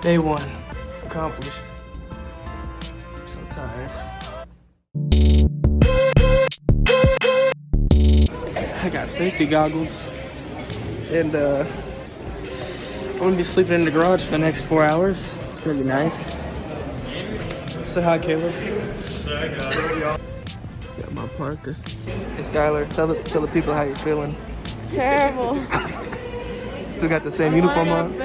Day one accomplished. I'm so tired. I got safety goggles, and I'm gonna be sleeping in the garage for the next 4 hours. It's gonna be nice. Say hi, Caleb. Got my Parker. Hey, Skylar, tell the people how you're feeling. Terrible. Still got the same uniform on?